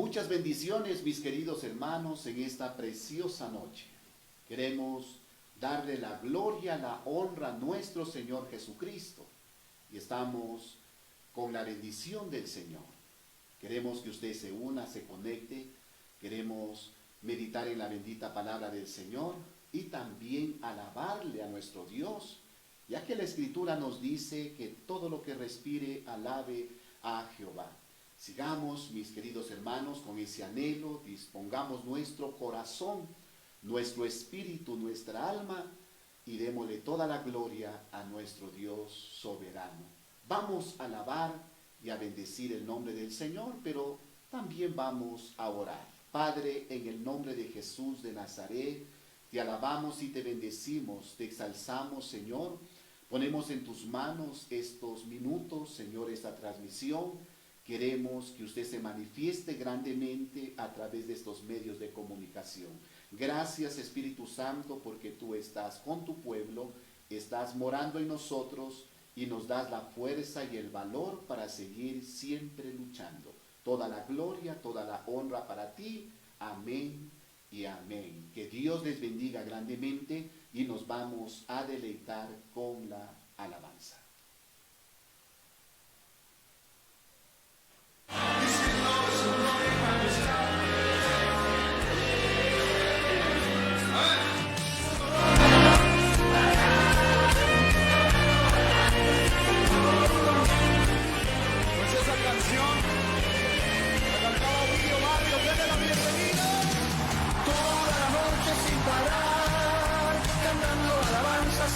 Muchas bendiciones, mis queridos hermanos, en esta preciosa noche. Queremos darle la gloria, la honra a nuestro Señor Jesucristo. Y estamos con la bendición del Señor. Queremos que usted se una, se conecte. Queremos meditar en la bendita palabra del Señor y también alabarle a nuestro Dios, ya que la Escritura nos dice que todo lo que respire alabe a Jehová. Sigamos, mis queridos hermanos, con ese anhelo, dispongamos nuestro corazón, nuestro espíritu, nuestra alma y démosle toda la gloria a nuestro Dios soberano. Vamos a alabar y a bendecir el nombre del Señor, pero también vamos a orar. Padre, en el nombre de Jesús de Nazaret, te alabamos y te bendecimos, te exalzamos, Señor. Ponemos en tus manos estos minutos, Señor, esta transmisión. Queremos que usted se manifieste grandemente a través de estos medios de comunicación. Gracias, Espíritu Santo, porque tú estás con tu pueblo, estás morando en nosotros y nos das la fuerza y el valor para seguir siempre luchando. Toda la gloria, toda la honra para ti. Amén y amén. Que Dios les bendiga grandemente y nos vamos a deleitar con la alabanza.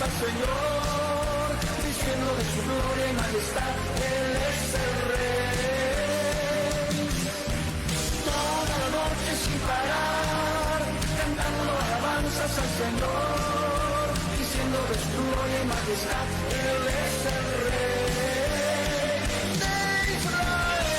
Al Señor, diciendo de su gloria y majestad, Él es el Rey. Toda la noche sin parar, cantando alabanzas al Señor, diciendo de su gloria y majestad, Él es el Rey de Israel.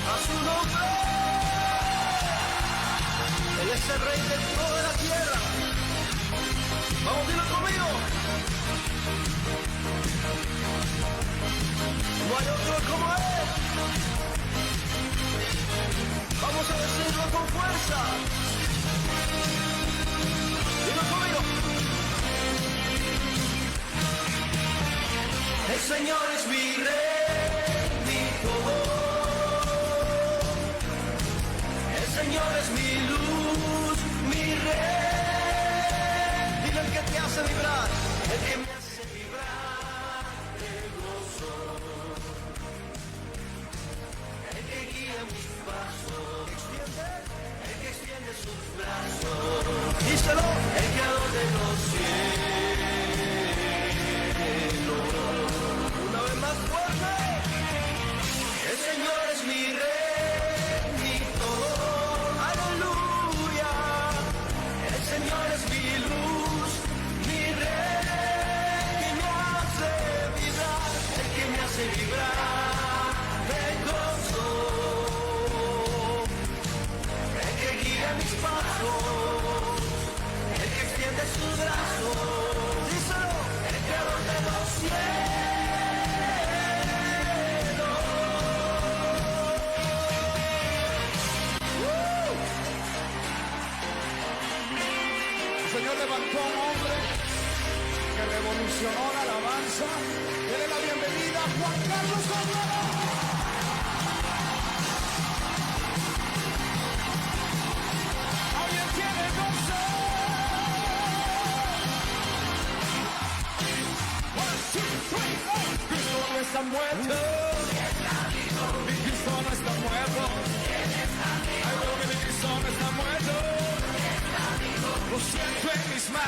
A su nombre. Es el Rey de toda la tierra. Vamos, dilo conmigo. No hay otro como Él. Vamos a decirlo con fuerza. Dilo conmigo. El Señor es mi Rey, mi todo. El Señor es mi luz, mi Rey. Dile el que te hace vibrar, el que me hace vibrar de gozo, el que guía mis pasos, el que extiende sus brazos. Díselo, el creador de los cielos. Una vez más fuerte. El Señor es mi Rey, mi todo. Aleluya. El Señor es mi luz, mi Rey, que me hace vibrar, el que me hace vibrar de gozo, el que guía mis pasos, el que extiende sus brazos. Díselo, el creador de los cielos. El Señor levantó a un hombre que revolucionó la alabanza. Dele la bienvenida a Juan Carlos Coblado. ¿Alguien tiene gozo?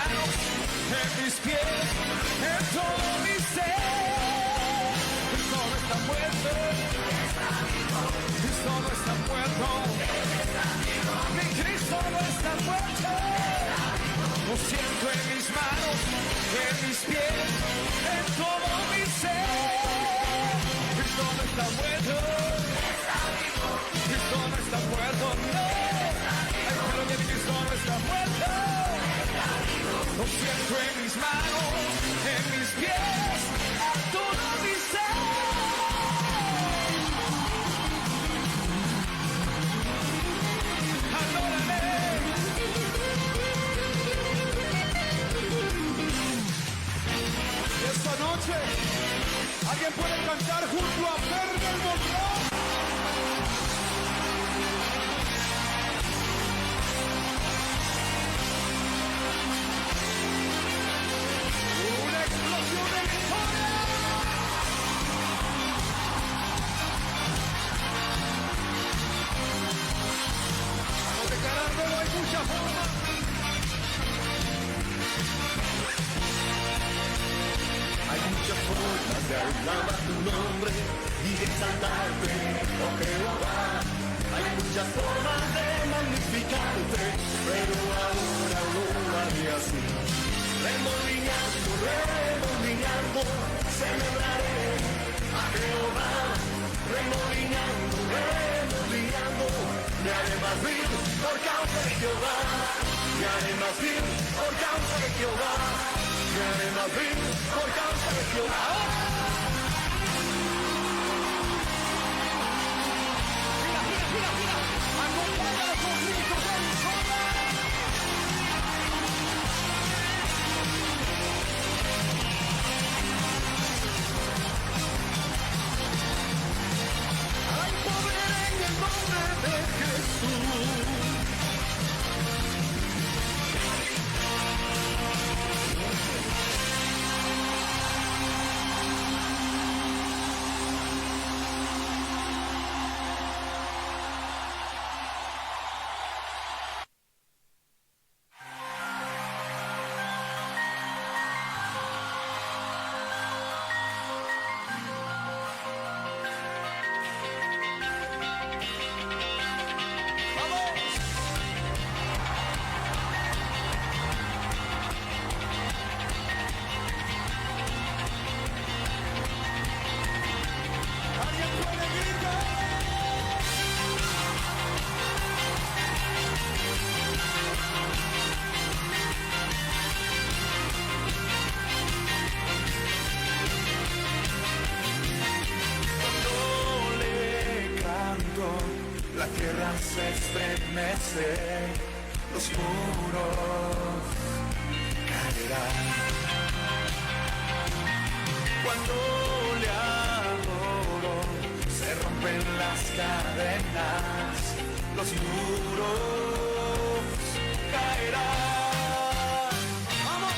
manos, en mis pies, en todo mi ser. Cristo no está muerto, Cristo no está muerto, mi Cristo no está muerto. Lo siento en mis manos, en mis pies, en todo mi ser. Cristo no está muerto, Cristo no está muerto, no. Ay, pero que Cristo no está muerto. Lo siento en mis manos, en mis pies, en todo mi ser. Adórale. Esta noche, ¿alguien puede cantar junto a Ferber Monroe? Una explosión de victoria. Vamos declarándolo, hay mucha forma. Hay muchas formas de alabar tu nombre y de exaltarte, oh Jehová. Hay muchas formas de magnificarte, pero ahora lo haré así. Remolineando, remolineando, celebraré a Jehová. Remolineando, remolineando, me haré más vil por causa de Jehová. Me haré más vil por causa de Jehová. Me haré más vil por causa de Jehová. Mira, mira, mira, mira. Acompáñalo con gritos de victoria. Hay poder en el nombre de Jesús. La tierra se estremece, los muros caerán. Cuando le adoro, se rompen las cadenas, los muros caerán. ¡Vamos!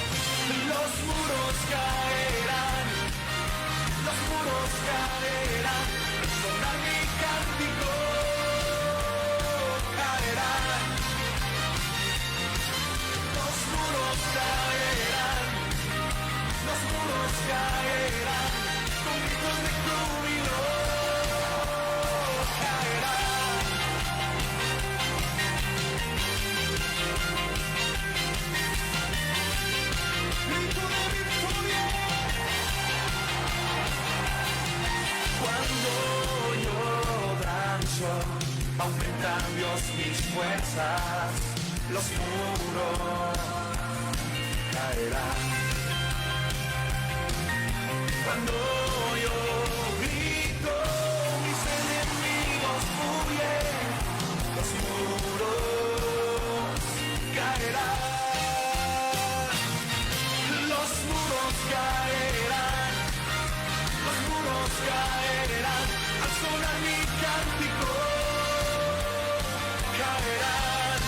Los muros caerán, los muros caerán, sonar mi cántico. Caerán, con gritos de júbilo, caerán. Grito de victoria. Cuando yo danzo, aumenta Dios mis fuerzas, los muros caerán. Cuando yo grito, mis enemigos huyen, los muros caerán, los muros caerán, los muros caerán, al sonar mi cántico caerán,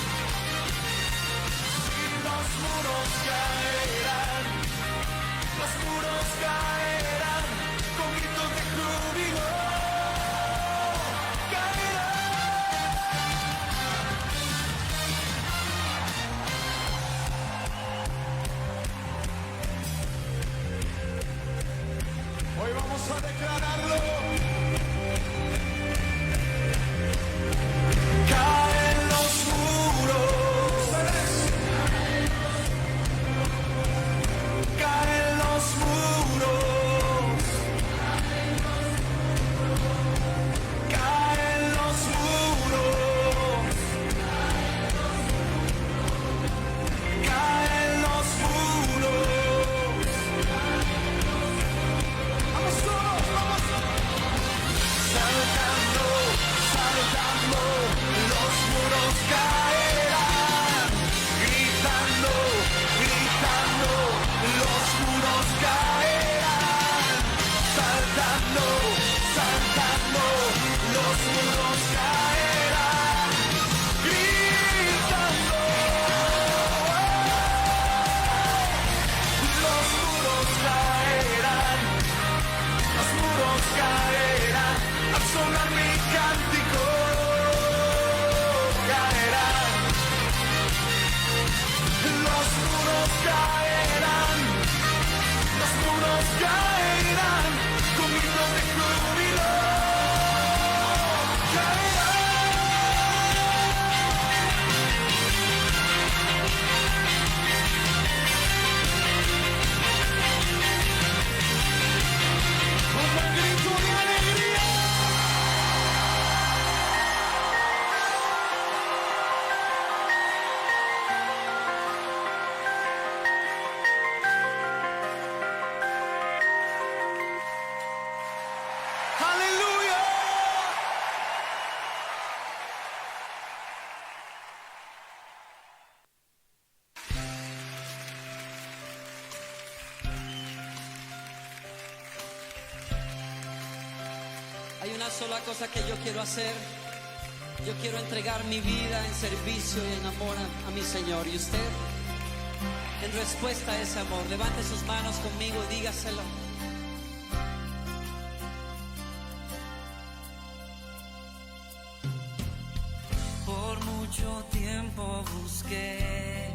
y los muros caerán, los muros caerán, con gritos de júbilo, caerán. caerán, los muros caerán, con gritos de júbilo caerán. Un gran grito de alegría. ¡Aleluya! Hay una sola cosa que yo quiero hacer. Yo quiero entregar mi vida en servicio y en amor a mi Señor. Y usted, en respuesta a ese amor, levante sus manos conmigo y dígaselo. Por mucho tiempo busqué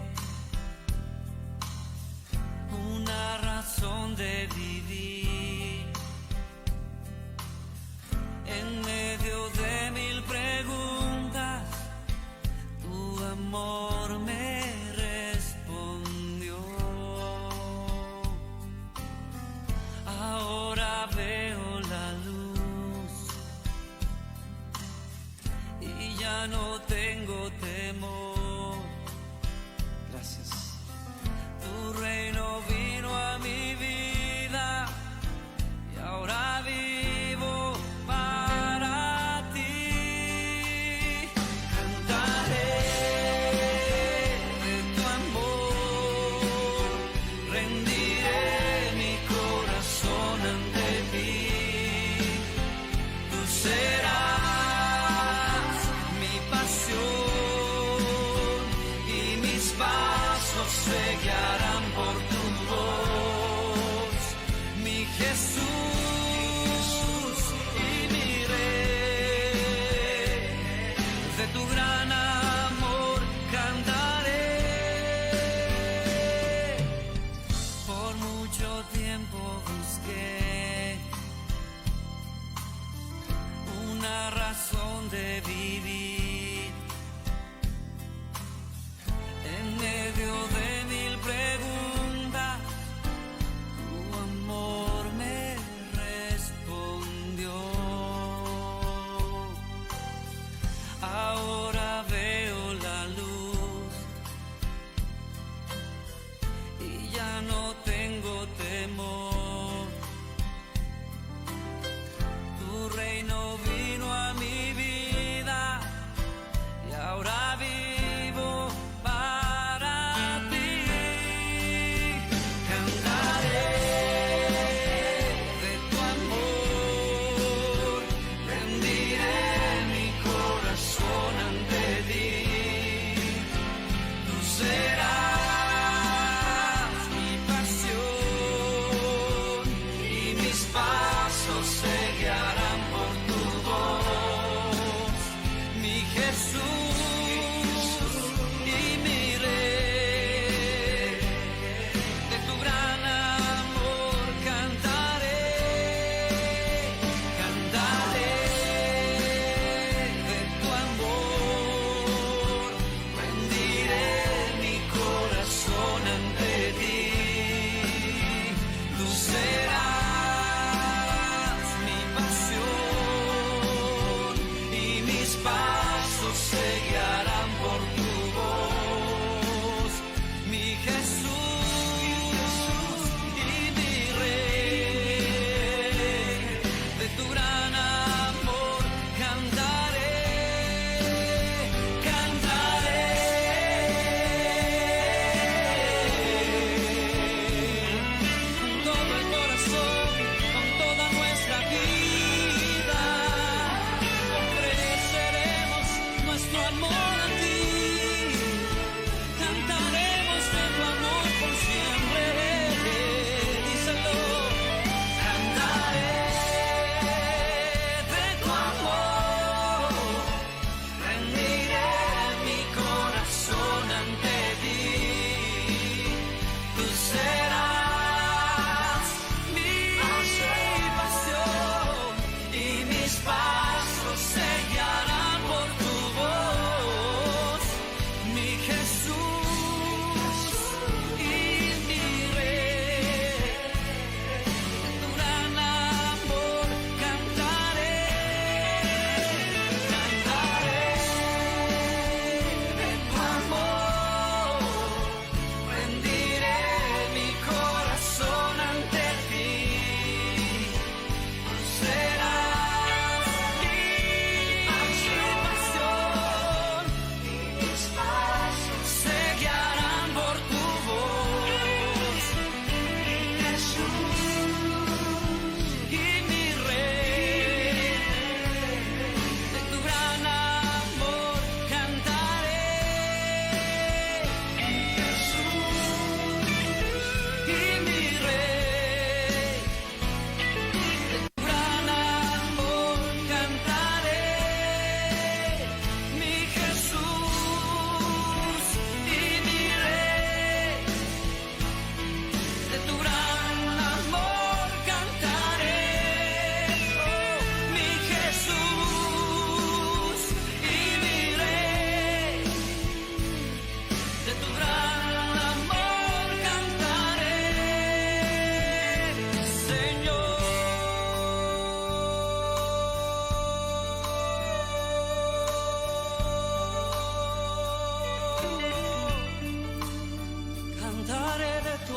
una razón de vivir. En medio de mil preguntas, tu amor me respondió. Ahora veo la luz y ya no tengo temor. Gracias. Tu reino vino a mi vida y ahora vivo para ti. Cantaré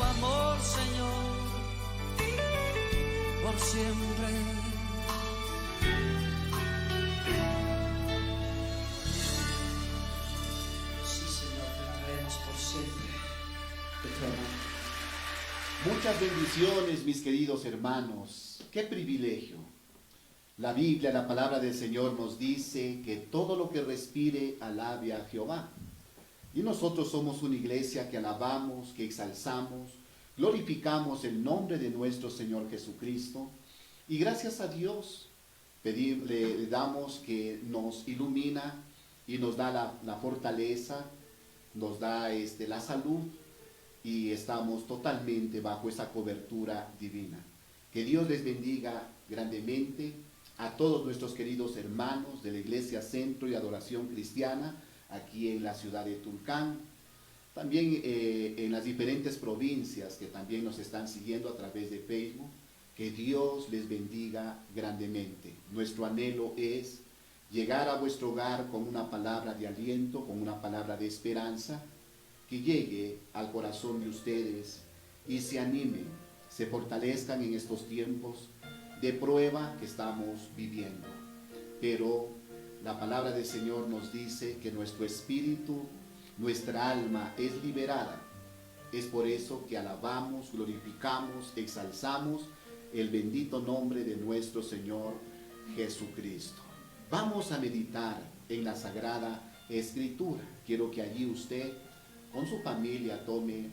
tu amor, Señor, por siempre. Sí, Señor, te traemos por siempre de tu amor. Muchas bendiciones, mis queridos hermanos. ¡Qué privilegio! La Biblia, la palabra del Señor nos dice que todo lo que respire alabe a Jehová. Y nosotros somos una iglesia que alabamos, que exalzamos, glorificamos el nombre de nuestro Señor Jesucristo. Y gracias a Dios le damos que nos ilumina y nos da la fortaleza, nos da la salud, y estamos totalmente bajo esa cobertura divina. Que Dios les bendiga grandemente a todos nuestros queridos hermanos de la Iglesia Centro y Adoración Cristiana, aquí en la ciudad de Tulcán, también en las diferentes provincias que también nos están siguiendo a través de Facebook. Que Dios les bendiga grandemente. Nuestro anhelo es llegar a vuestro hogar con una palabra de aliento, con una palabra de esperanza, que llegue al corazón de ustedes y se animen, se fortalezcan en estos tiempos de prueba que estamos viviendo. Pero la palabra del Señor nos dice que nuestro espíritu, nuestra alma es liberada. Es por eso que alabamos, glorificamos, exalzamos el bendito nombre de nuestro Señor Jesucristo. Vamos a meditar en la Sagrada Escritura. Quiero que allí usted con su familia tome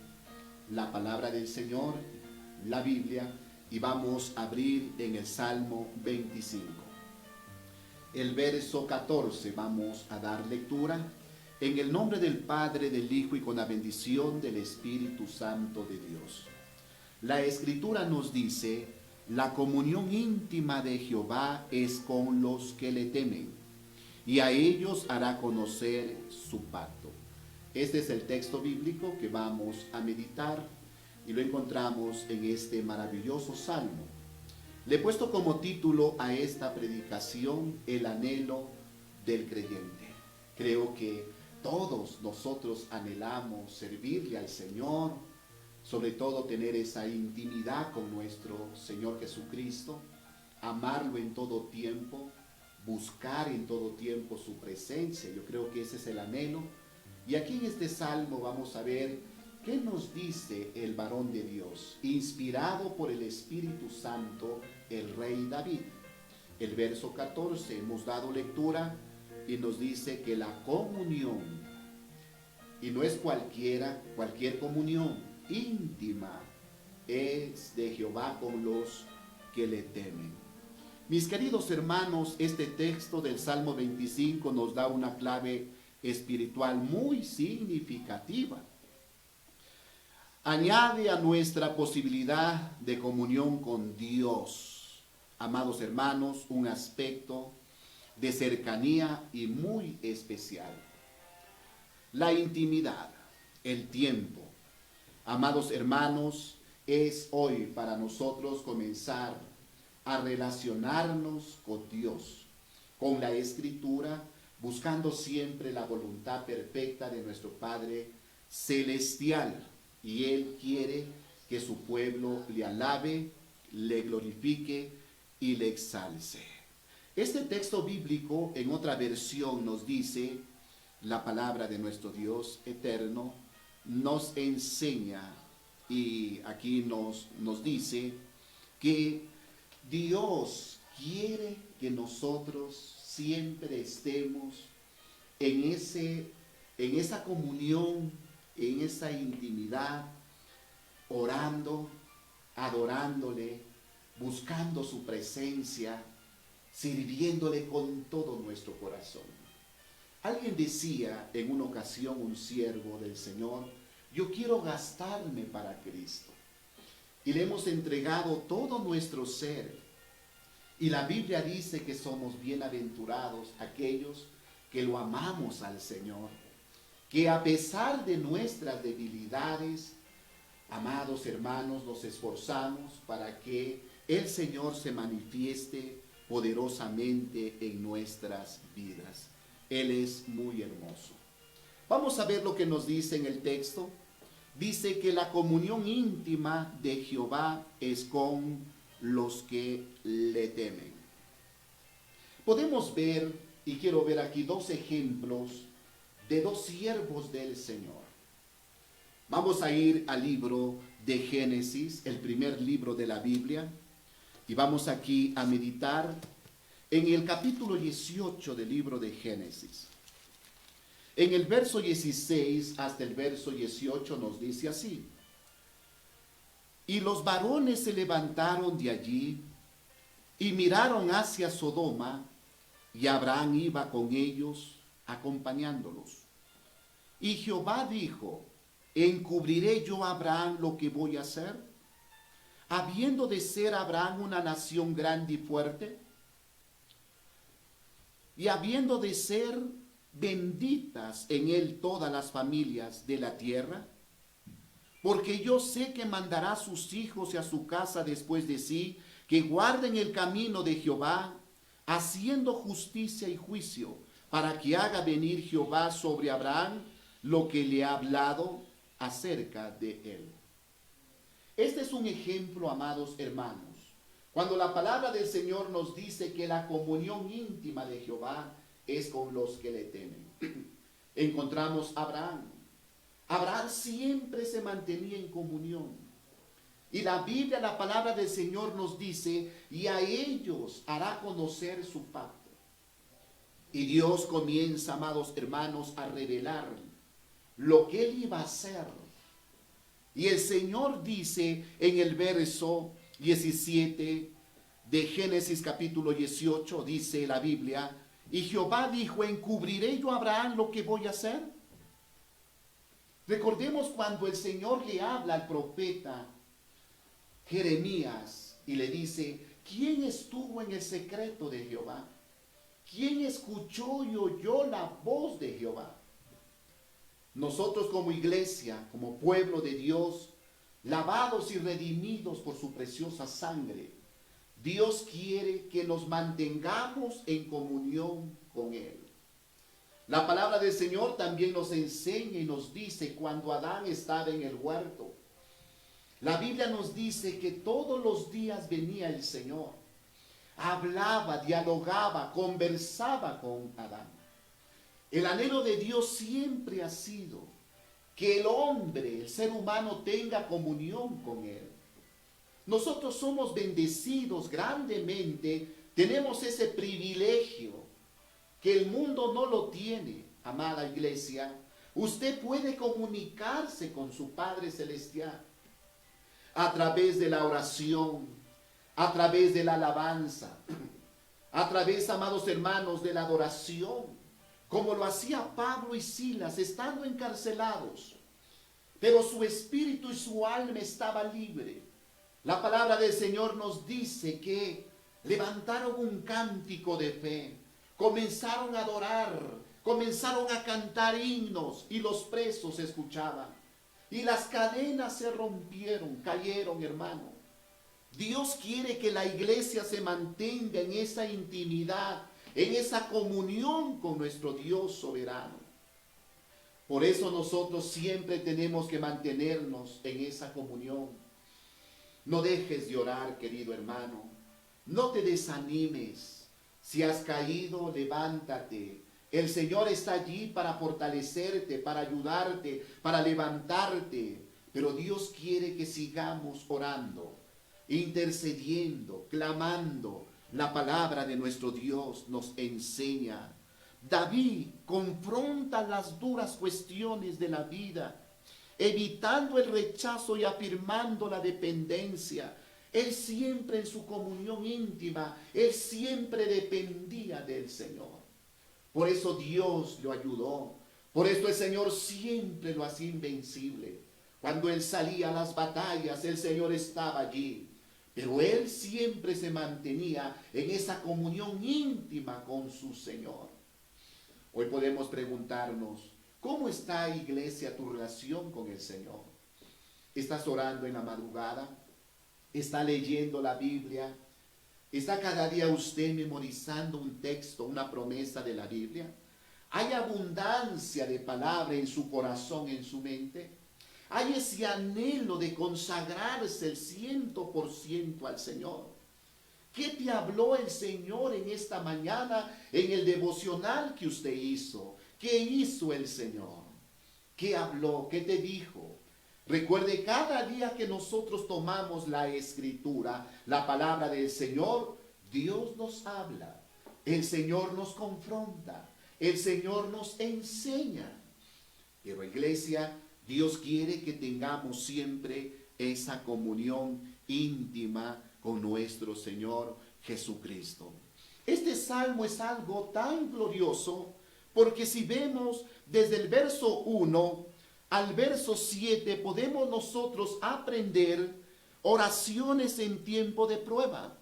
la palabra del Señor, la Biblia, y vamos a abrir en el Salmo 25. El verso 14 vamos a dar lectura. En el nombre del Padre, del Hijo y con la bendición del Espíritu Santo de Dios. La Escritura nos dice: la comunión íntima de Jehová es con los que le temen, y a ellos hará conocer su pacto. Este es el texto bíblico que vamos a meditar y lo encontramos en este maravilloso salmo. Le he puesto como título a esta predicación: el anhelo del creyente. Creo que todos nosotros anhelamos servirle al Señor, sobre todo tener esa intimidad con nuestro Señor Jesucristo, amarlo en todo tiempo, buscar en todo tiempo su presencia. Yo creo que ese es el anhelo. Y aquí en este salmo vamos a ver qué nos dice el varón de Dios, inspirado por el Espíritu Santo, el rey David. El verso 14 hemos dado lectura y nos dice que la comunión, y no es cualquier comunión, íntima, es de Jehová con los que le temen. Mis queridos hermanos, este texto del Salmo 25 nos da una clave espiritual muy significativa. Añade a nuestra posibilidad de comunión con Dios, amados hermanos, un aspecto de cercanía y muy especial. La intimidad, el tiempo. Amados hermanos, es hoy para nosotros comenzar a relacionarnos con Dios, con la Escritura, buscando siempre la voluntad perfecta de nuestro Padre Celestial. Y Él quiere que su pueblo le alabe, le glorifique y le exalce. Este texto bíblico, en otra versión, nos dice: la palabra de nuestro Dios eterno nos enseña, y aquí nos dice que Dios quiere que nosotros siempre estemos en esa comunión, en esa intimidad, orando, adorándole, buscando su presencia, sirviéndole con todo nuestro corazón. Alguien decía en una ocasión, un siervo del Señor: yo quiero gastarme para Cristo. Y le hemos entregado todo nuestro ser. Y la Biblia dice que somos bienaventurados aquellos que lo amamos al Señor, que a pesar de nuestras debilidades, amados hermanos, nos esforzamos para que el Señor se manifieste poderosamente en nuestras vidas. Él es muy hermoso. Vamos a ver lo que nos dice en el texto. dice que la comunión íntima de Jehová es con los que le temen. Podemos ver, y quiero ver aquí dos ejemplos de dos siervos del Señor. Vamos a ir al libro de Génesis, el primer libro de la Biblia, y vamos aquí a meditar en el capítulo 18 del libro de Génesis. En el verso 16 hasta el verso 18 nos dice así: y los varones se levantaron de allí y miraron hacia Sodoma, y Abraham iba con ellos acompañándolos. Y Jehová dijo: ¿encubriré yo a Abraham lo que voy a hacer? Habiendo de ser Abraham una nación grande y fuerte, y habiendo de ser benditas en él todas las familias de la tierra, porque yo sé que mandará a sus hijos y a su casa después de sí, que guarden el camino de Jehová, haciendo justicia y juicio, para que haga venir Jehová sobre Abraham lo que le ha hablado acerca de él. Este es un ejemplo, amados hermanos, cuando la palabra del Señor nos dice que la comunión íntima de Jehová es con los que le temen. Encontramos a Abraham. Abraham siempre se mantenía en comunión. Y la Biblia, la palabra del Señor nos dice: y a ellos hará conocer su pacto. Y Dios comienza, amados hermanos, a revelar lo que él iba a hacer. Y el Señor dice en el verso 17 de Génesis capítulo 18, dice la Biblia: y Jehová dijo: ¿encubriré yo a Abraham lo que voy a hacer? Recordemos cuando el Señor le habla al profeta Jeremías y le dice: ¿quién estuvo en el secreto de Jehová? ¿Quién escuchó y oyó la voz de Jehová? Nosotros como iglesia, como pueblo de Dios, lavados y redimidos por su preciosa sangre, Dios quiere que nos mantengamos en comunión con Él. La palabra del Señor también nos enseña y nos dice cuando Adán estaba en el huerto. La Biblia nos dice que todos los días venía el Señor, hablaba, dialogaba, conversaba con Adán. El anhelo de Dios siempre ha sido que el hombre, el ser humano, tenga comunión con Él. Nosotros somos bendecidos grandemente, tenemos ese privilegio que el mundo no lo tiene, amada iglesia. Usted puede comunicarse con su Padre Celestial a través de la oración, a través de la alabanza, a través, amados hermanos, de la adoración, como lo hacía Pablo y Silas estando encarcelados, pero su espíritu y su alma estaba libre. La palabra del Señor nos dice que levantaron un cántico de fe, comenzaron a adorar, comenzaron a cantar himnos y los presos escuchaban. Y las cadenas se rompieron, cayeron, hermano. Dios quiere que la iglesia se mantenga en esa intimidad, en esa comunión con nuestro Dios soberano. Por eso nosotros siempre tenemos que mantenernos en esa comunión. No dejes de orar, querido hermano. No te desanimes. Si has caído, levántate. El Señor está allí para fortalecerte, para ayudarte, para levantarte. Pero Dios quiere que sigamos orando, intercediendo, clamando. La palabra de nuestro Dios nos enseña. David confronta las duras cuestiones de la vida, evitando el rechazo y afirmando la dependencia. Él siempre en su comunión íntima, él siempre dependía del Señor. Por eso Dios lo ayudó. Por eso el Señor siempre lo hacía invencible. Cuando él salía a las batallas, el Señor estaba allí. Pero él siempre se mantenía en esa comunión íntima con su Señor. Hoy podemos preguntarnos: ¿cómo está, iglesia, tu relación con el Señor? ¿Estás orando en la madrugada? ¿Está leyendo la Biblia? ¿Está cada día usted memorizando un texto, una promesa de la Biblia? ¿Hay abundancia de palabra en su corazón, en su mente? hay ese anhelo de consagrarse el 100% al Señor. ¿Qué te habló el Señor en esta mañana en el devocional que usted hizo? ¿Qué hizo el Señor? ¿Qué habló? ¿Qué te dijo? Recuerde, cada día que nosotros tomamos la Escritura, la palabra del Señor, Dios nos habla, el Señor nos confronta, el Señor nos enseña. Pero iglesia, Dios quiere que tengamos siempre esa comunión íntima con nuestro Señor Jesucristo. Este salmo es algo tan glorioso porque si vemos desde el verso 1 al verso 7 podemos nosotros aprender oraciones en tiempo de prueba.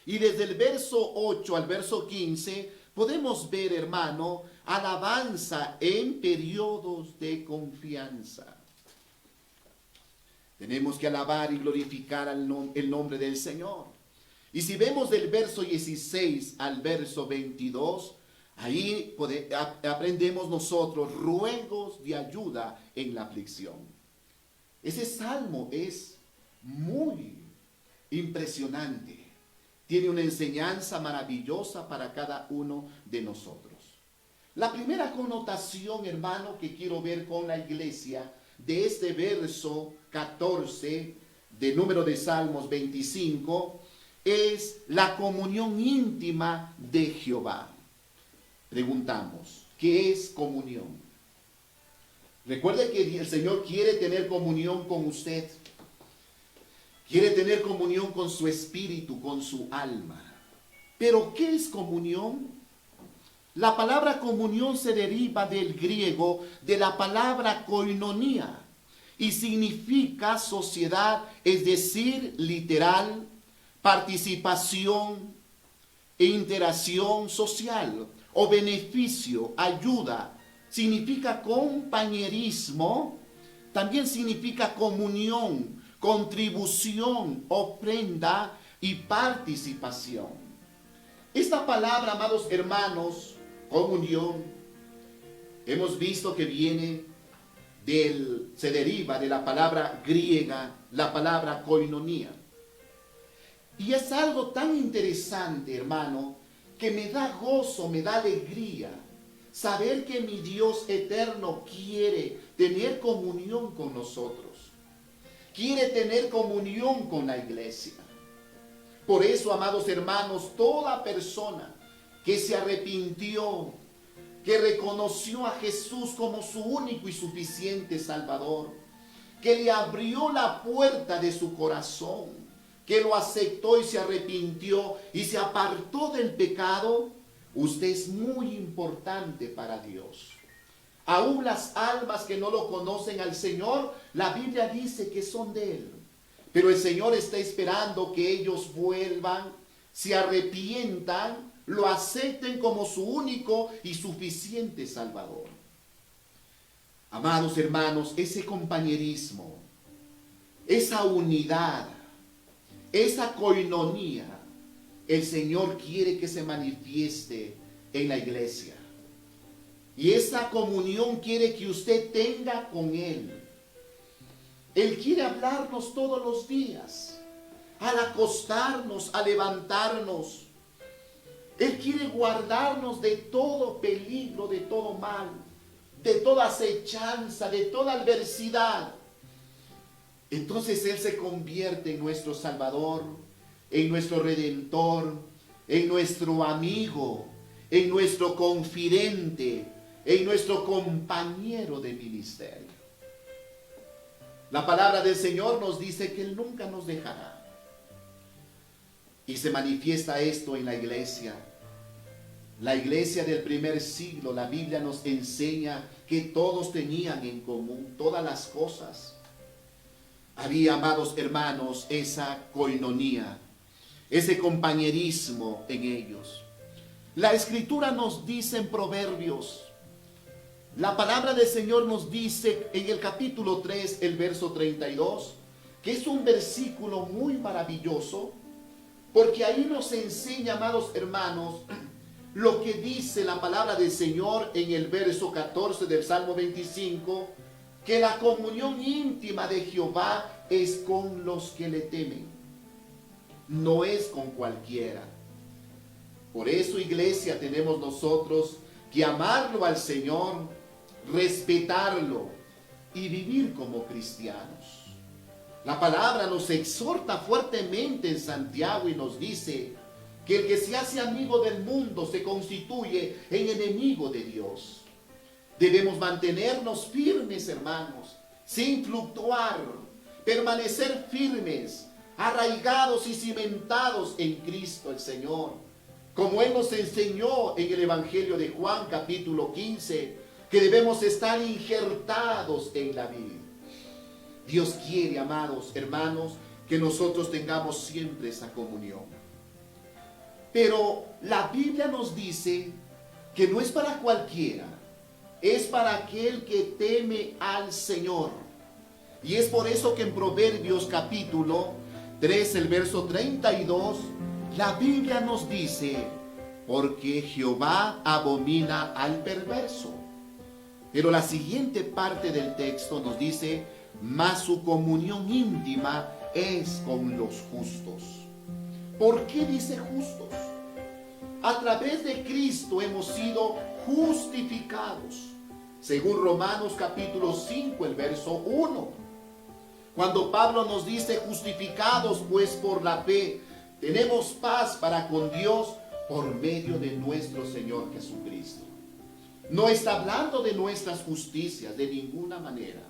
Y desde el verso 8 al verso 15 podemos ver, hermano, alabanza en periodos de confianza. Tenemos que alabar y glorificar el nombre del Señor. Y si vemos del verso 16 al verso 22, ahí aprendemos nosotros ruegos de ayuda en la aflicción. Ese salmo es muy impresionante. Tiene una enseñanza maravillosa para cada uno de nosotros. La primera connotación, hermano, que quiero ver con la iglesia de este verso 14 del número de Salmos 25 es la comunión íntima de Jehová. Preguntamos, ¿qué es comunión? Recuerde que el Señor quiere tener comunión con usted. Quiere tener comunión con su espíritu, con su alma. Pero, ¿qué es comunión? La palabra comunión se deriva del griego de la palabra koinonía y significa sociedad, es decir, literal, participación e interacción social o beneficio, ayuda. Significa compañerismo, también significa comunión, contribución, ofrenda y participación. Esta palabra, amados hermanos, comunión, hemos visto que se deriva de la palabra griega, la palabra koinonía. Y es algo tan interesante, hermano, que me da gozo, me da alegría saber que mi Dios eterno quiere tener comunión con nosotros. Quiere tener comunión con la iglesia. Por eso, amados hermanos, toda persona que se arrepintió, que reconoció a Jesús como su único y suficiente Salvador, que le abrió la puerta de su corazón, que lo aceptó y se arrepintió y se apartó del pecado, usted es muy importante para Dios. Aún las almas que no lo conocen al Señor, la Biblia dice que son de Él. Pero el Señor está esperando que ellos vuelvan, se arrepientan, lo acepten como su único y suficiente Salvador. Amados hermanos, ese compañerismo, esa unidad, esa koinonía, el Señor quiere que se manifieste en la iglesia. Y esa comunión quiere que usted tenga con Él. Él quiere hablarnos todos los días, al acostarnos, al levantarnos. Él quiere guardarnos de todo peligro, de todo mal, de toda acechanza, de toda adversidad. Entonces Él se convierte en nuestro Salvador, en nuestro Redentor, en nuestro amigo, en nuestro confidente, en nuestro compañero de ministerio. La palabra del Señor nos dice que Él nunca nos dejará. Y se manifiesta esto en la iglesia. La iglesia del primer siglo, la Biblia nos enseña que todos tenían en común todas las cosas. Había, amados hermanos, esa koinonía, ese compañerismo en ellos. La Escritura nos dice en Proverbios, la palabra del Señor nos dice en el capítulo 3, el verso 32, que es un versículo muy maravilloso, porque ahí nos enseña, amados hermanos, lo que dice la palabra del Señor en el verso 14 del Salmo 25, que la comunión íntima de Jehová es con los que le temen, no es con cualquiera. Por eso, iglesia, tenemos nosotros que amarlo al Señor, respetarlo y vivir como cristianos. La palabra nos exhorta fuertemente en Santiago y nos dice que el que se hace amigo del mundo se constituye en enemigo de Dios. Debemos mantenernos firmes, hermanos, sin fluctuar, permanecer firmes, arraigados y cimentados en Cristo el Señor, como Él nos enseñó en el Evangelio de Juan capítulo 15, que debemos estar injertados en la vid. Dios quiere, amados hermanos, que nosotros tengamos siempre esa comunión. Pero la Biblia nos dice que no es para cualquiera, es para aquel que teme al Señor. Y es por eso que en Proverbios capítulo 3, el verso 32, la Biblia nos dice, porque Jehová abomina al perverso. Pero la siguiente parte del texto nos dice, mas su comunión íntima es con los justos. ¿Por qué dice justos? A través de Cristo hemos sido justificados, según Romanos capítulo 5, el verso 1. Cuando Pablo nos dice, justificados pues por la fe, tenemos paz para con Dios por medio de nuestro Señor Jesucristo. No está hablando de nuestras justicias de ninguna manera.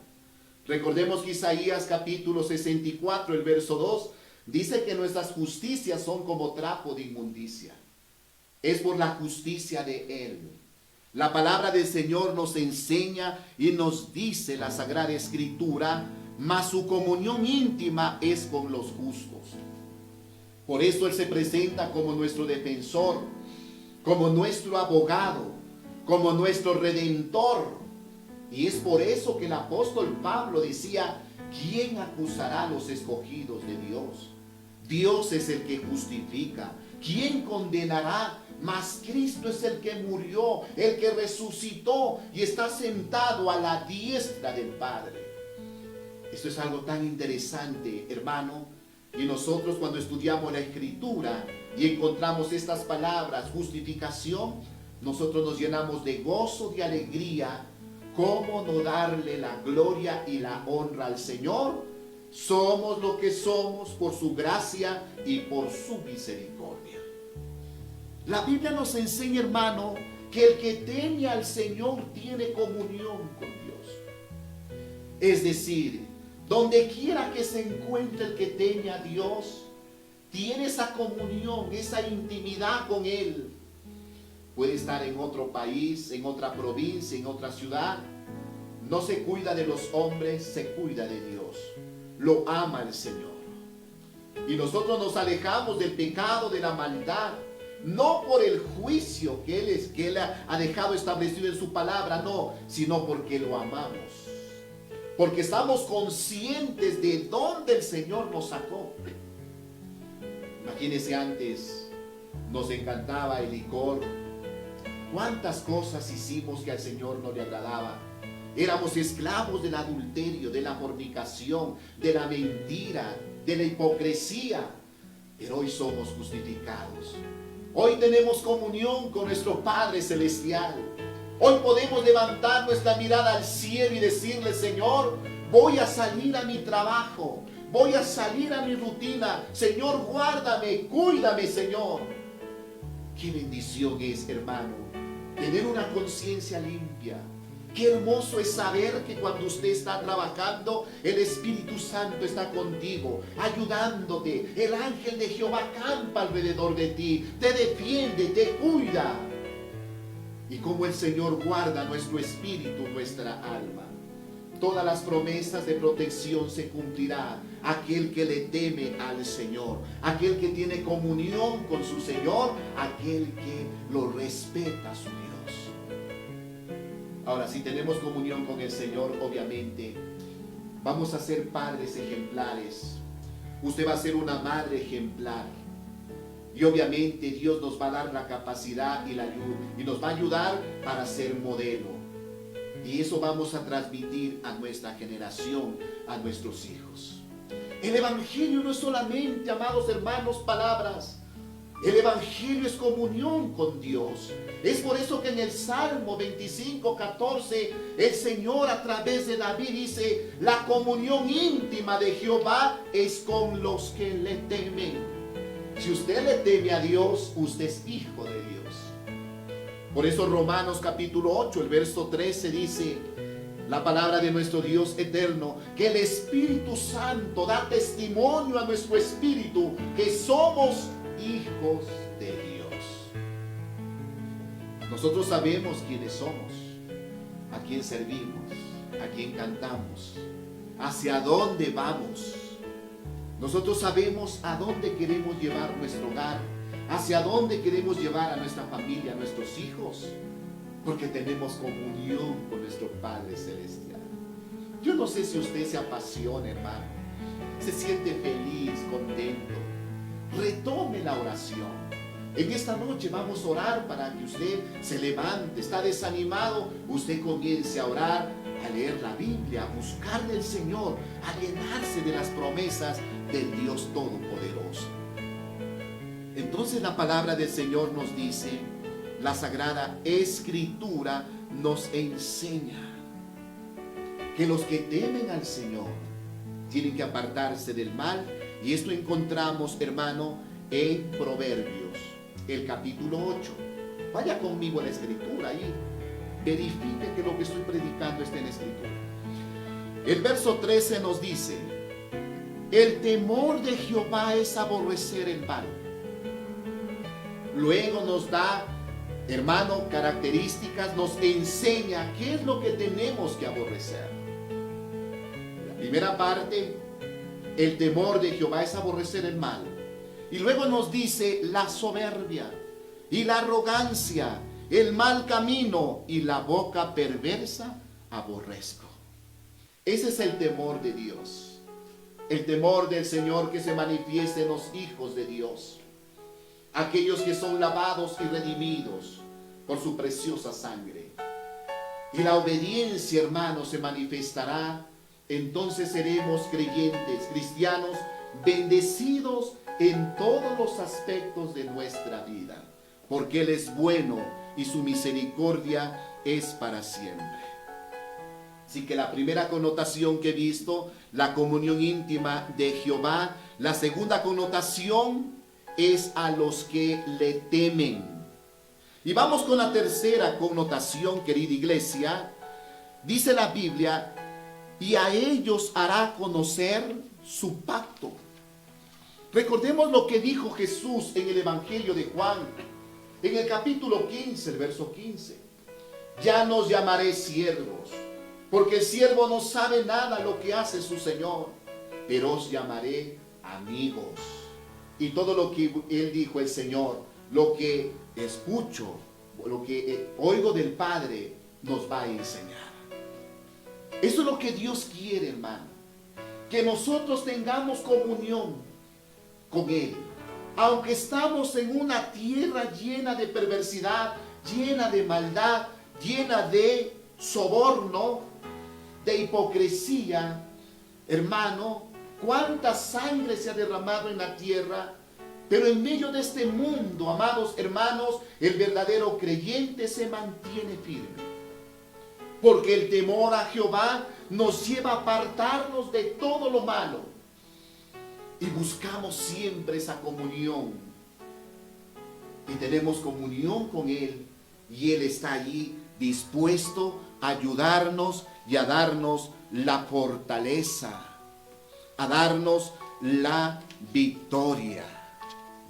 Recordemos que Isaías capítulo 64, el verso 2, dice que nuestras justicias son como trapo de inmundicia. Es por la justicia de Él. La palabra del Señor nos enseña y nos dice la Sagrada Escritura, mas su comunión íntima es con los justos. Por eso Él se presenta como nuestro defensor, como nuestro abogado, como nuestro redentor. Y es por eso que el apóstol Pablo decía, ¿quién acusará a los escogidos de Dios? Dios es el que justifica. ¿Quién condenará? Mas Cristo es el que murió, el que resucitó y está sentado a la diestra del Padre. Esto es algo tan interesante, hermano. Y nosotros cuando estudiamos la Escritura y encontramos estas palabras, justificación, nosotros nos llenamos de gozo, de alegría. ¿Cómo no darle la gloria y la honra al Señor? Somos lo que somos por su gracia y por su misericordia. La Biblia nos enseña, hermano, que el que teme al Señor tiene comunión con Dios. Es decir, donde quiera que se encuentre el que teme a Dios, tiene esa comunión, esa intimidad con Él. Puede estar en otro país, en otra provincia, en otra ciudad. No se cuida de los hombres, se cuida de Dios. Lo ama el Señor. Y nosotros nos alejamos del pecado, de la maldad, no por el juicio que Él ha dejado establecido en su palabra, no, sino porque lo amamos. Porque estamos conscientes de dónde el Señor nos sacó. Imagínense, antes nos encantaba el licor. ¿Cuántas cosas hicimos que al Señor no le agradaba? Éramos esclavos del adulterio, de la fornicación, de la mentira, de la hipocresía. Pero hoy somos justificados. Hoy tenemos comunión con nuestro Padre Celestial. Hoy podemos levantar nuestra mirada al cielo y decirle, Señor, voy a salir a mi trabajo, voy a salir a mi rutina. Señor, guárdame, cuídame, Señor. Qué bendición es, hermano, tener una conciencia limpia. Qué hermoso es saber que cuando usted está trabajando, el Espíritu Santo está contigo, ayudándote. El ángel de Jehová campa alrededor de ti, te defiende, te cuida. Y como el Señor guarda nuestro espíritu, nuestra alma. Todas las promesas de protección se cumplirán. Aquel que le teme al Señor, aquel que tiene comunión con su Señor, aquel que lo respeta a su Dios. Ahora, si tenemos comunión con el Señor, obviamente, vamos a ser padres ejemplares. Usted va a ser una madre ejemplar. Y obviamente Dios nos va a dar la capacidad y la ayuda, y nos va a ayudar para ser modelo. Y eso vamos a transmitir a nuestra generación, a nuestros hijos. El Evangelio no es solamente, amados hermanos, palabras. El Evangelio es comunión con Dios. Es por eso que en el Salmo 25:14 el Señor a través de David dice: la comunión íntima de Jehová es con los que le temen. Si usted le teme a Dios, usted es hijo de Dios. Por eso Romanos capítulo 8, el verso 13 dice la palabra de nuestro Dios eterno, que el Espíritu Santo da testimonio a nuestro espíritu que somos hijos de Dios. Nosotros sabemos quiénes somos, a quién servimos, a quién cantamos, hacia dónde vamos. Nosotros sabemos a dónde queremos llevar nuestro hogar, hacia dónde queremos llevar a nuestra familia, a nuestros hijos, porque tenemos comunión con nuestro Padre Celestial. Yo no sé si usted se apasiona, hermano, se siente feliz, contento. Retome la oración. En esta noche vamos a orar para que usted se levante. Está desanimado, usted comience a orar, a leer la Biblia, a buscar del Señor, a llenarse de las promesas del Dios Todopoderoso. Entonces la palabra del Señor nos dice, la Sagrada Escritura nos enseña que los que temen al Señor tienen que apartarse del mal. Y esto encontramos, hermano, en Proverbios, el capítulo 8. Vaya conmigo a la Escritura y verifique que lo que estoy predicando está en la Escritura. El verso 13 nos dice: el temor de Jehová es aborrecer el mal. Luego nos da, hermano, características, nos enseña qué es lo que tenemos que aborrecer. La primera parte, el temor de Jehová es aborrecer el mal. Y luego nos dice la soberbia y la arrogancia, el mal camino y la boca perversa aborrezco. Ese es el temor de Dios. El temor del Señor que se manifiesta en los hijos de Dios. Aquellos que son lavados y redimidos por su preciosa sangre. Y la obediencia, hermanos, se manifestará. Entonces seremos creyentes, cristianos, bendecidos en todos los aspectos de nuestra vida, porque Él es bueno y su misericordia es para siempre. Así que la primera connotación que he visto, la comunión íntima de Jehová. La segunda connotación es a los que le temen. Y vamos con la tercera connotación, querida iglesia. Dice la Biblia: y a ellos hará conocer su pacto. Recordemos lo que dijo Jesús en el Evangelio de Juan, en el capítulo 15, el verso 15. Ya no os llamaré siervos, porque el siervo no sabe nada lo que hace su Señor, pero os llamaré amigos. Y todo lo que Él dijo, el Señor, lo que escucho, lo que oigo del Padre, nos va a enseñar. Eso es lo que Dios quiere, hermano. Que nosotros tengamos comunión con Él. Aunque estamos en una tierra llena de perversidad, llena de maldad, llena de soborno, de hipocresía, hermano, cuánta sangre se ha derramado en la tierra. Pero en medio de este mundo, amados hermanos, el verdadero creyente se mantiene firme. Porque el temor a Jehová nos lleva a apartarnos de todo lo malo. Y buscamos siempre esa comunión. Y tenemos comunión con Él. Y Él está allí dispuesto a ayudarnos y a darnos la fortaleza. A darnos la victoria.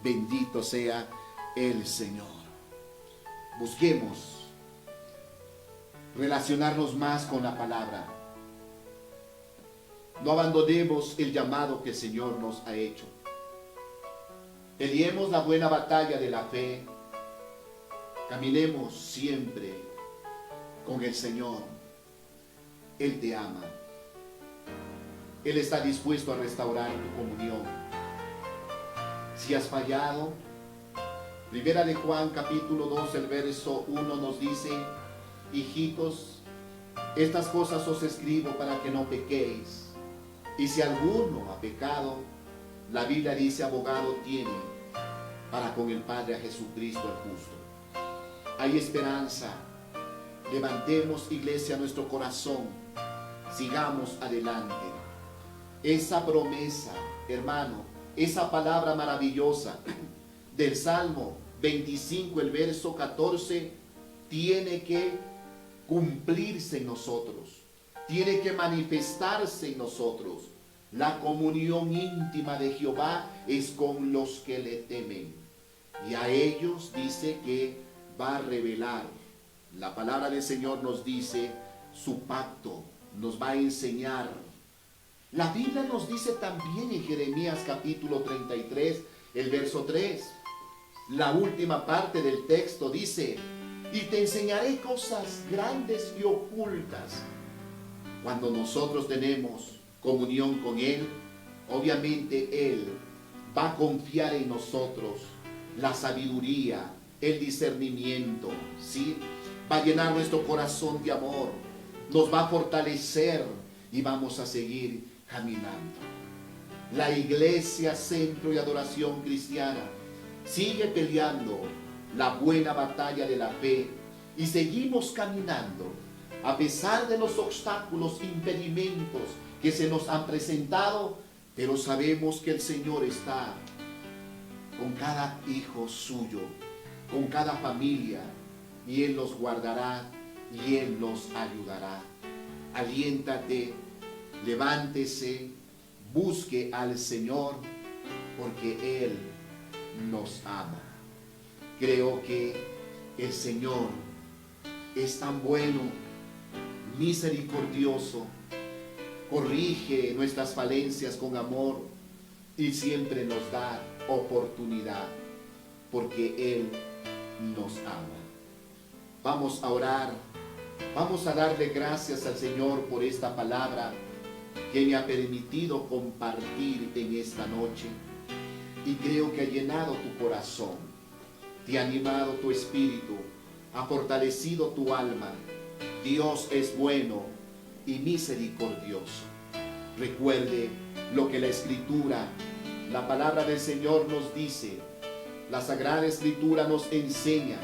Bendito sea el Señor. Busquemos relacionarnos más con la palabra. No abandonemos el llamado que el Señor nos ha hecho. Peleemos la buena batalla de la fe. Caminemos siempre con el Señor. Él te ama. Él está dispuesto a restaurar tu comunión. Si has fallado, Primera de Juan capítulo 2, el verso 1 nos dice: hijitos, Estas cosas os escribo para que no pequéis. Y si alguno ha pecado, la Biblia dice, abogado tiene para con el Padre a Jesucristo el justo. Hay esperanza. Levantemos, iglesia, nuestro corazón. Sigamos adelante. Esa promesa, hermano, esa palabra maravillosa del Salmo 25, el verso 14, tiene que cumplirse en nosotros. Tiene que manifestarse en nosotros. La comunión íntima de Jehová es con los que le temen. Y a ellos dice que va a revelar. La palabra del Señor nos dice su pacto, nos va a enseñar. La Biblia nos dice también en Jeremías capítulo 33, el verso 3. La última parte del texto dice, y te enseñaré cosas grandes y ocultas. Cuando nosotros tenemos comunión con Él, obviamente Él va a confiar en nosotros la sabiduría, el discernimiento, ¿sí? Va a llenar nuestro corazón de amor, nos va a fortalecer y vamos a seguir caminando. La Iglesia Centro y Adoración Cristiana sigue peleando la buena batalla de la fe y seguimos caminando a pesar de los obstáculos, impedimentos que se nos han presentado, pero sabemos que el Señor está con cada hijo suyo, con cada familia, y Él los guardará y Él los ayudará. Aliéntate, levántese, busque al Señor, porque Él nos ama. Creo que el Señor es tan bueno, misericordioso, corrige nuestras falencias con amor y siempre nos da oportunidad, porque Él nos ama. Vamos a orar, vamos a darle gracias al Señor por esta palabra que me ha permitido compartir en esta noche, y creo que ha llenado tu corazón, te ha animado tu espíritu, ha fortalecido tu alma. Dios es bueno y misericordioso. Recuerde lo que la Escritura, la palabra del Señor nos dice. La Sagrada Escritura nos enseña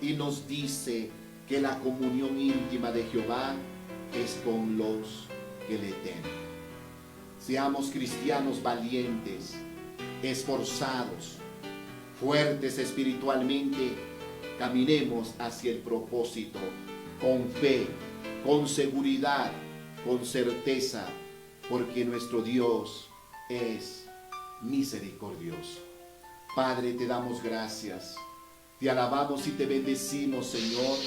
y nos dice que la comunión íntima de Jehová es con los que le temen. Seamos cristianos valientes, esforzados, fuertes espiritualmente. Caminemos hacia el propósito con fe, con seguridad, con certeza, porque nuestro Dios es misericordioso. Padre, te damos gracias, te alabamos y te bendecimos, Señor.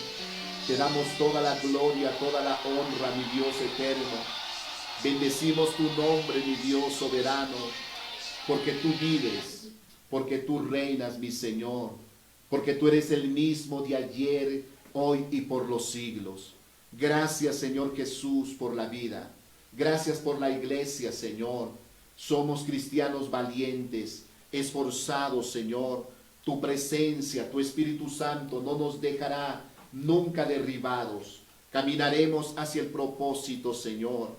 Te damos toda la gloria, toda la honra, mi Dios eterno. Bendecimos tu nombre, mi Dios soberano, porque tú vives, porque tú reinas, mi Señor, porque tú eres el mismo de ayer, hoy y por los siglos. Gracias, Señor Jesús, por la vida. Gracias por la iglesia, Señor. Somos cristianos valientes, esforzados, Señor. Tu presencia, tu Espíritu Santo no nos dejará nunca derribados. Caminaremos hacia el propósito, Señor.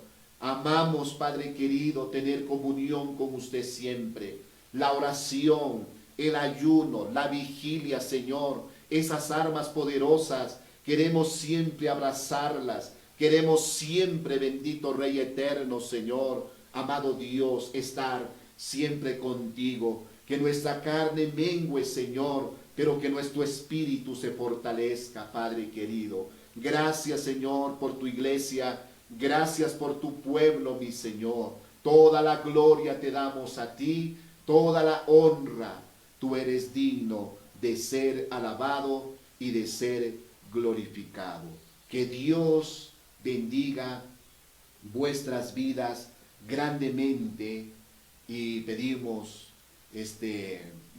Amamos, Padre querido, tener comunión con usted siempre. La oración, el ayuno, la vigilia, Señor, esas armas poderosas, queremos siempre abrazarlas. Queremos siempre, bendito Rey eterno, Señor, amado Dios, estar siempre contigo. Que nuestra carne mengue, Señor, pero que nuestro espíritu se fortalezca, Padre querido. Gracias, Señor, por tu iglesia. Gracias por tu pueblo, mi Señor. Toda la gloria te damos a ti, toda la honra. Tú eres digno de ser alabado y de ser glorificado. Que Dios bendiga vuestras vidas grandemente, y pedimos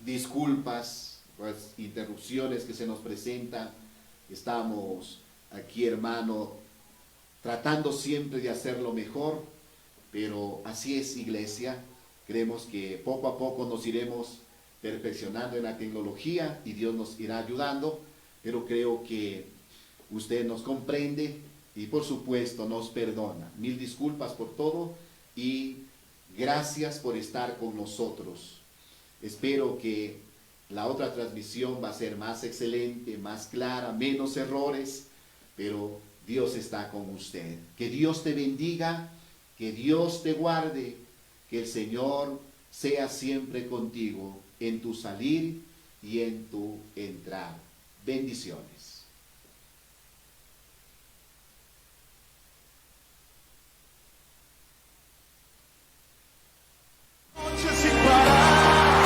disculpas por las interrupciones que se nos presentan. Estamos aquí, hermano, tratando siempre de hacerlo mejor, pero así es, iglesia. Creemos que poco a poco nos iremos perfeccionando en la tecnología y Dios nos irá ayudando, pero creo que usted nos comprende y por supuesto nos perdona. Mil disculpas por todo y gracias por estar con nosotros. Espero que la otra transmisión va a ser más excelente, más clara, menos errores, pero Dios está con usted. Que Dios te bendiga, que Dios te guarde, que el Señor sea siempre contigo en tu salir y en tu entrar. Bendiciones. Noche sin parar,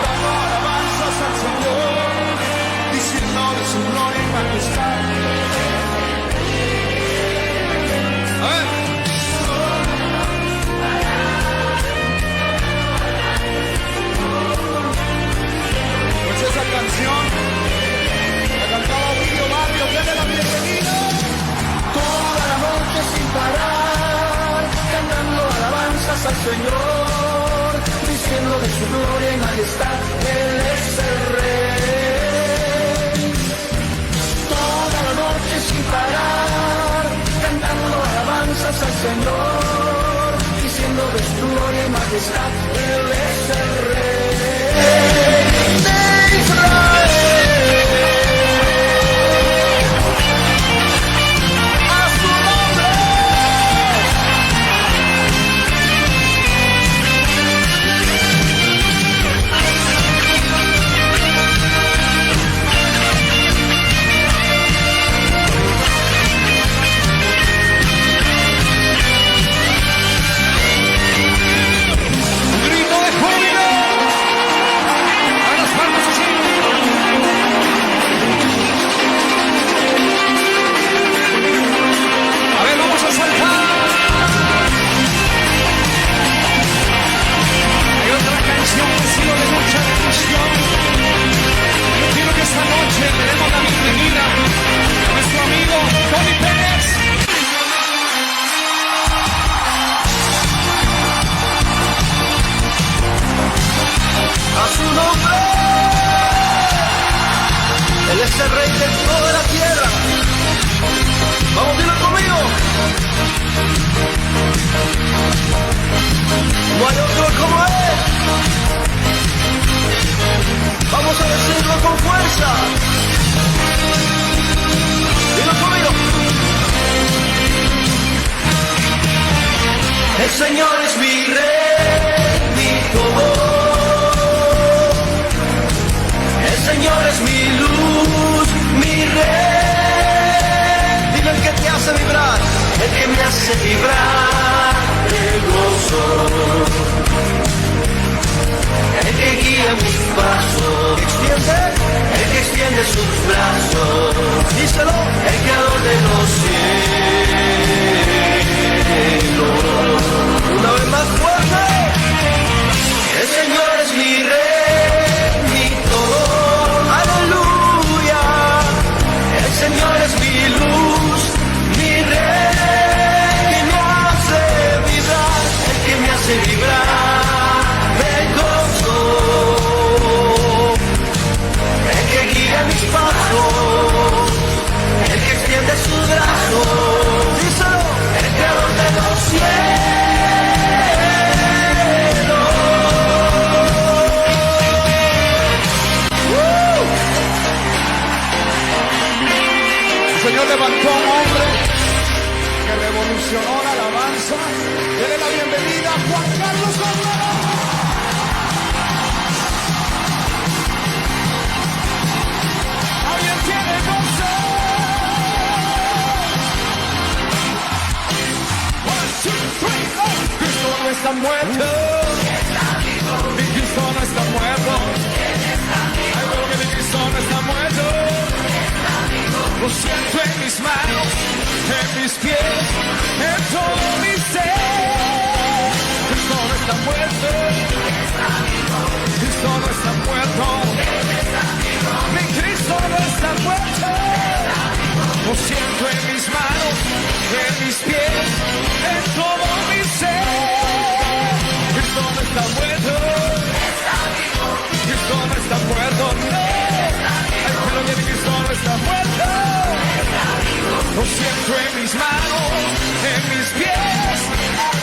dando alabanzas al Señor, diciendo de su gloria y majestad. A ver. Pues esa canción la cantaba Ovidio Barrios, denle la bienvenida. Toda la noche sin parar, cantando alabanzas al Señor, diciendo de su gloria y majestad, Él es el Rey. Toda la noche sin parar, cantando alabanzas al Señor, diciendo de su gloria y majestad, Él es el Rey de Israel. A su nombre. Grito de júbilo. A las palmas así. A ver, vamos a saltar. Hay otra canción que ha sido de mucha devoción. Yo quiero que esta noche le demos la bienvenida a nuestro amigo Tony Pérez. A su nombre, Él es el Rey de toda la tierra. Vamos, dilo conmigo. No hay otro como Él. Vamos a decirlo con fuerza. Dilo conmigo. El Señor es mi Rey, mi todo. El Señor es mi luz, mi Rey. Dime el que te hace vibrar, el que me hace vibrar de gozo. El que guía mis pasos, el que extiende sus brazos. Díselo, el creador de los cielos. Una vez más fuerte. El Señor es mi Rey, mi todo. Aleluya. El Señor es mi luz, mi Rey, que me hace vibrar, el que me hace vibrar de gozo, el que guía mis pasos, el que extiende sus brazos. Díselo, el creador de los cielos. El Señor levantó a un hombre que revolucionó la alabanza. Dele la bienvenida a Juan Carlos Cordero. ¿Alguien tiene gozo? 1, 2, 3, oh. Cristo no está muerto. Mi Cristo no está muerto. Ay, pero que mi Cristo no está muerto. Lo siento en mis manos, en mis pies, en todo mi ser. Cristo no está muerto. Cristo no está muerto. Mi Cristo no está muerto. Lo siento en mis manos, en mis pies, en todo mi ser. Cristo no está muerto. Cristo no está muerto. No. El pueblo de Cristo no está muerto. Lo siento en mis manos, en mis pies,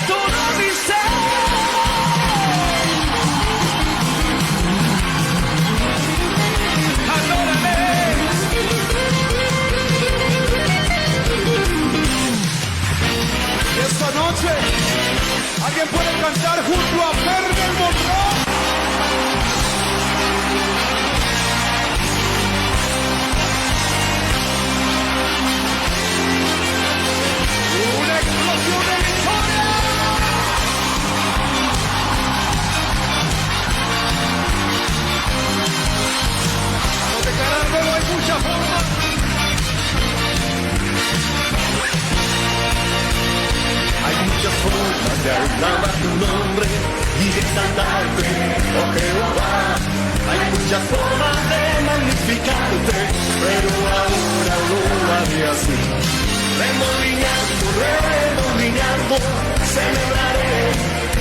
todo mi ser. Adórame. Esta noche, ¿alguien puede cantar junto a Marilyn Monroe? ¡Una explosión de victoria! Vamos a declararlo, hay mucha forma. Hay muchas formas de alabar tu nombre y de exaltarte, oh Jehová. Hay muchas formas de magnificarte, pero ahora lo haré así. Remolinando, celebraré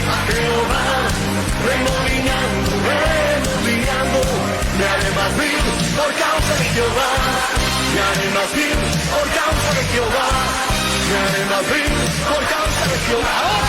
a Jehová. Remolinando, me haré más vil por causa de Jehová. Me haré más vil por causa de Jehová. Me haré más vil por causa de Jehová.